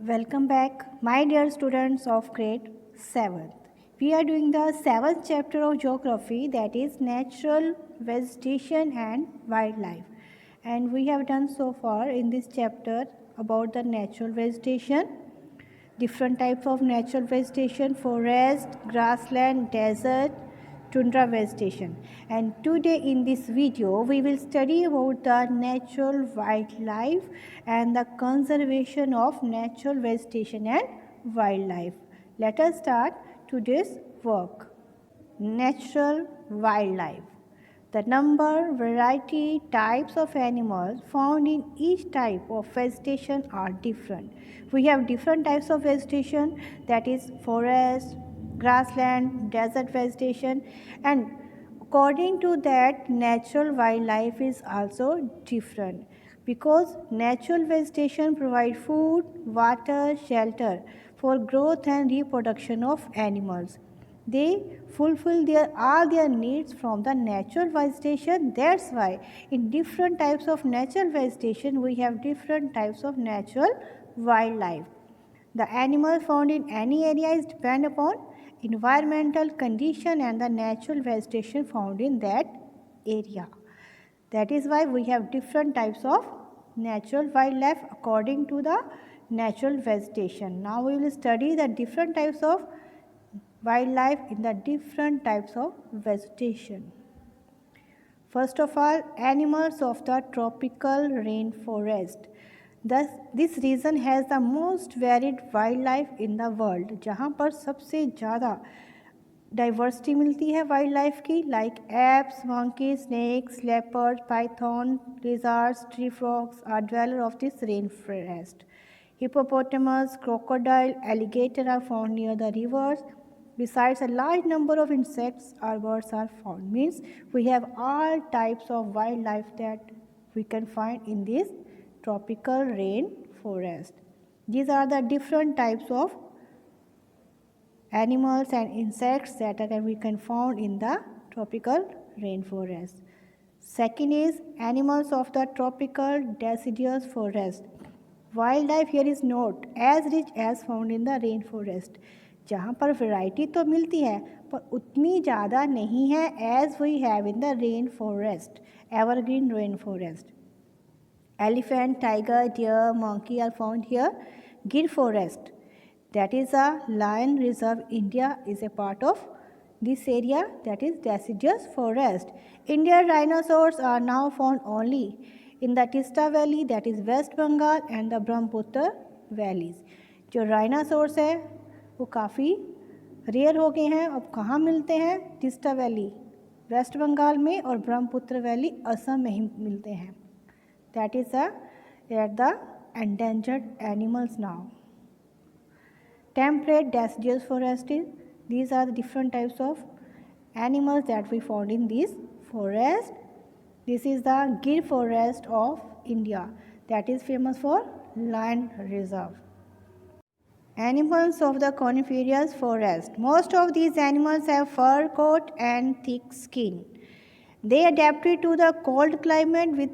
Welcome back, my dear students of grade 7th. We are doing the 7th chapter of geography, that is natural vegetation and wildlife. And we have done so far in this chapter about the natural vegetation, different types of natural vegetation, forest, grassland, desert, tundra vegetation. And today in this video we will study about the natural wildlife and the conservation of natural vegetation and wildlife. Let us start today's work. Natural wildlife. The number, variety, types of animals found in each type of vegetation are different. We have different types of vegetation, that is forest, grassland, desert vegetation, and according to that natural wildlife is also different because natural vegetation provide food, water, shelter for growth and reproduction of animals. They fulfill all their needs from the natural vegetation. That's why in different types of natural vegetation we have different types of natural wildlife. The animals found in any area is depend upon environmental condition and the natural vegetation found in that area. That is why we have different types of natural wildlife according to the natural vegetation. Now we will study the different types of wildlife in the different types of vegetation. First of all, animals of the tropical rainforest. Thus, this region has the most varied wildlife in the world, जहाँ पर सबसे ज़्यादा diversity मिलती है wildlife की, like apes, monkey, snakes, leopard, python, lizards, tree frogs are dweller of this rainforest. Hippopotamus, crocodile, alligator are found near the rivers. Besides, a large number of insects or birds are found. Means we have all types of wildlife that we can find in this tropical rainforest. These are the different types of animals and insects that we can find in the tropical rainforest. Second is animals of the tropical deciduous forest. Wildlife here is not as rich as found in the rainforest. जहाँ पर variety तो मिलती है पर उतनी ज़्यादा नहीं है as we have in the rain forest, evergreen rain forest. Elephant, tiger, deer, monkey are found here. Gir forest, that is a lion reserve. India is a part of this area, that is deciduous forest. Indian rhinoceros are now found only in the Tista Valley, that is West Bengal, and the Brahmaputra valleys. जो rhinoceros है वो काफ़ी rare हो गए हैं. अब कहाँ मिलते हैं? टिस्टा वैली वेस्ट बंगाल में और ब्रह्मपुत्र वैली असम में ही मिलते हैं. That is at the endangered animals now. Temperate deciduous forest, these are the different types of animals that we found in this forest. This is the Gir forest of India, that is famous for lion reserve. Animals of the coniferous forest. Most of these animals have fur coat and thick skin. They adapted to the cold climate with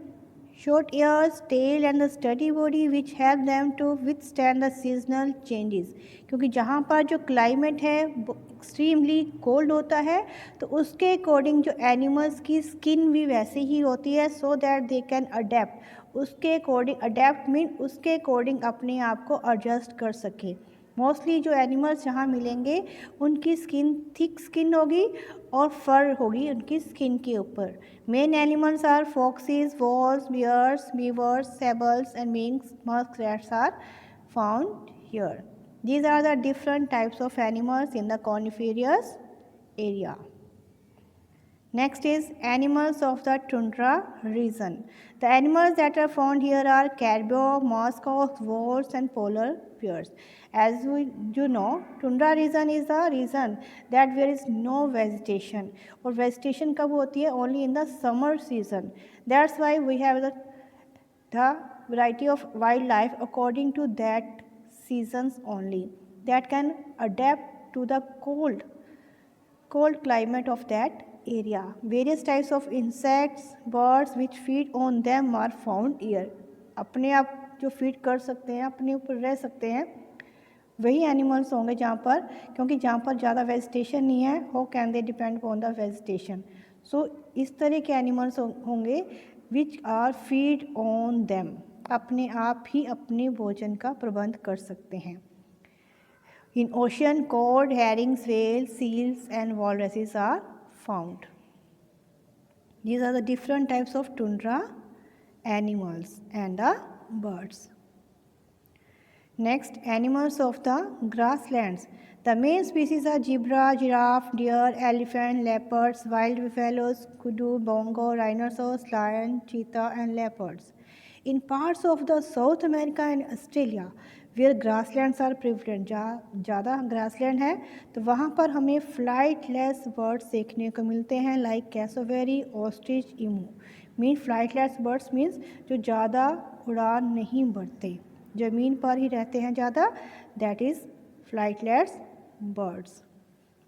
short ears, tail and the sturdy body which help them to withstand the seasonal changes. क्योंकि जहाँ पर जो climate है वो extremely cold होता है तो उसके अकॉर्डिंग जो एनिमल्स की स्किन भी वैसे ही होती है so that they can adapt. उसके अकॉर्डिंग अडेप्ट मीन उसके अकॉर्डिंग अपने आप को एडजस्ट कर सके. मोस्टली जो एनिमल्स जहाँ मिलेंगे उनकी स्किन थिक स्किन होगी और फर होगी उनकी स्किन के ऊपर. Main animals are foxes, wolves, bears, beavers, sables and minks, muskrats are found here. These are the different types of animals in the coniferous area. Next is animals of the tundra region. The animals that are found here are caribou, musk ox, wolves and polar bears. As you know, tundra region is a region that there is no vegetation. और vegetation कब होती है? Only in the summer season. That's why we have the variety of wildlife according to that seasons only that can adapt to the cold climate of that area. Various types of insects, birds which feed on them are found here. अपने आप जो feed कर सकते हैं, अपने ऊपर रह सकते हैं, वही एनिमल्स होंगे जहाँ पर, क्योंकि जहाँ पर ज़्यादा वेजिटेशन नहीं है, how can they depend on the vegetation. So इस तरह के एनिमल्स होंगे which are feed on them, अपने आप ही अपने भोजन का प्रबंध कर सकते हैं। In ocean cod, herrings, whales, seals and walruses are found. These are the different types of tundra animals and the birds. Next, animals of the grasslands. The main species are zebra, giraffe, deer, elephant, leopards, wild buffaloes, kudu, bongo, rhinoceros, lion, cheetah and leopards. In parts of the South America and Australia, where grasslands are prevalent, जहाँ ज़्यादा grassland है तो वहाँ पर हमें flightless birds देखने को मिलते हैं, like cassowary, ostrich, emu. Mean flightless birds means जो ज़्यादा उड़ान नहीं भरते, ज़मीन पर ही रहते हैं ज़्यादा, that is flightless birds.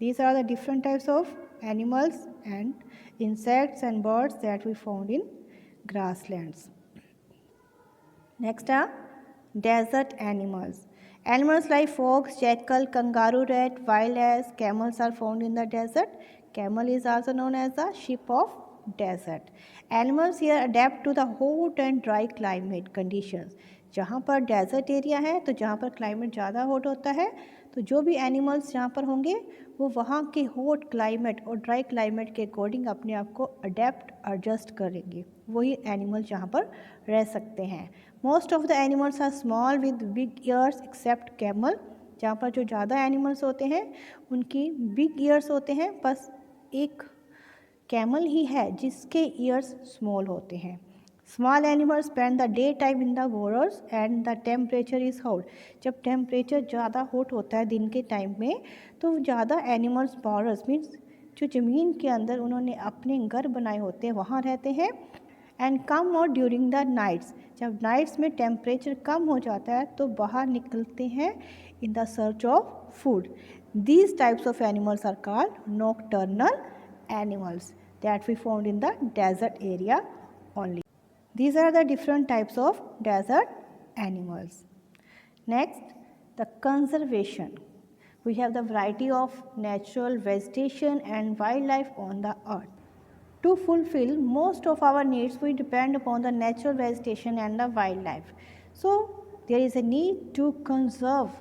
These are the different types of animals and insects and birds that we found in grasslands. Next are desert animals. Animals like fox, jackal, kangaroo rat, wild ass, camels are found in the desert. Camel is also known as the sheep of desert. Animals here adapt to the hot and dry climate conditions. जहाँ पर desert area है तो जहाँ पर climate ज़्यादा hot होता है, तो जो भी एनिमल्स जहाँ पर होंगे वो वहाँ के हॉट क्लाइमेट और ड्राई क्लाइमेट के अकॉर्डिंग अपने आप को अडेप्ट एडजस्ट करेंगे, वही एनिमल्स जहाँ पर रह सकते हैं. Most of the animals are small with big ears except camel. जहाँ पर जो ज़्यादा एनिमल्स होते हैं उनकी बिग ईयर्स होते हैं, बस एक कैमल ही है जिसके ईयर्स स्मॉल होते हैं. Small animals spend the day time in the borers and the temperature is hot. जब टेम्परेचर ज़्यादा हॉट होता है दिन के टाइम में तो ज़्यादा एनिमल्स बोरर्स मीन्स जो ज़मीन के अंदर उन्होंने अपने घर बनाए होते हैं वहाँ रहते हैं. And come out during the nights. जब नाइट्स में टेम्परेचर कम हो जाता है तो बाहर निकलते हैं in the search of food. These types of animals are called nocturnal animals that we found in the desert area only. These are the different types of desert animals. Next, the conservation. We have the variety of natural vegetation and wildlife on the earth. To fulfill most of our needs, we depend upon the natural vegetation and the wildlife. So, there is a need to conserve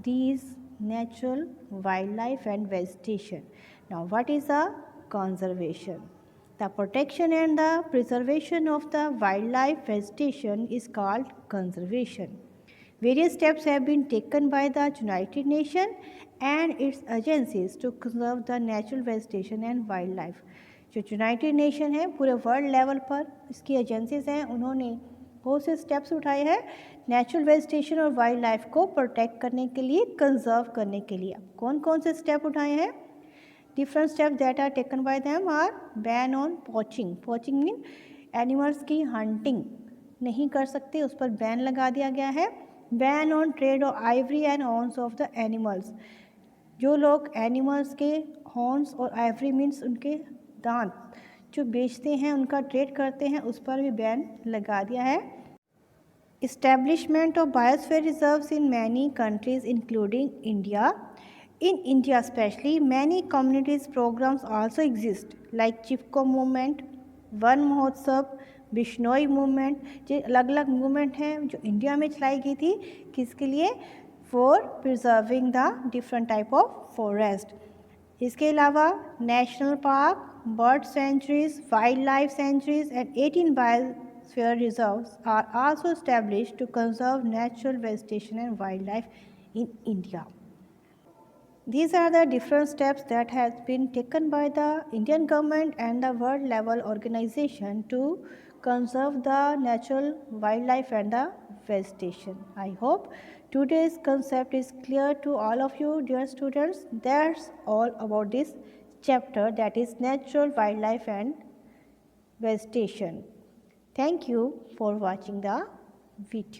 these natural wildlife and vegetation. Now, what is a conservation? The protection and the preservation of the wildlife vegetation is called conservation. Various steps have been taken by the United Nations and its agencies to conserve the natural vegetation and wildlife. जो United nation है पूरे world level पर इसकी agencies हैं, उन्होंने बहुत से steps उठाए हैं नेचुरल वेजिटेशन और वाइल्ड लाइफ को प्रोटेक्ट करने के लिए, कंजर्व करने के लिए. कौन कौन से स्टेप उठाए हैं? Different steps that are taken by them are ban on poaching. Poaching mean animals की hunting नहीं कर सकते, उस पर बैन लगा दिया गया है. Ban on trade of ivory and horns of the animals. जो लोग एनिमल्स के हॉर्न्स और आइवरी मीन्स उनके दांत जो बेचते हैं, उनका ट्रेड करते हैं, उस पर भी बैन लगा दिया है. Establishment of biosphere reserves in many countries including India. In India especially, many communities programs also exist like Chipko movement, one महोत्सव, बिश्नोई मूवमेंट. जो अलग अलग मूवमेंट हैं जो इंडिया में चलाई गई थी, किसके लिए? For preserving the different type of forest. इसके अलावा national park, bird sanctuaries, wild life sanctuaries and 18 biosphere reserves are also established to conserve natural vegetation and wild life in India. These are the different steps that has been taken by the Indian government and the world level organization to conserve the natural wildlife and the vegetation. I hope today's concept is clear to all of you, dear students. That's all about this chapter, that is natural wildlife and vegetation. Thank you for watching the video.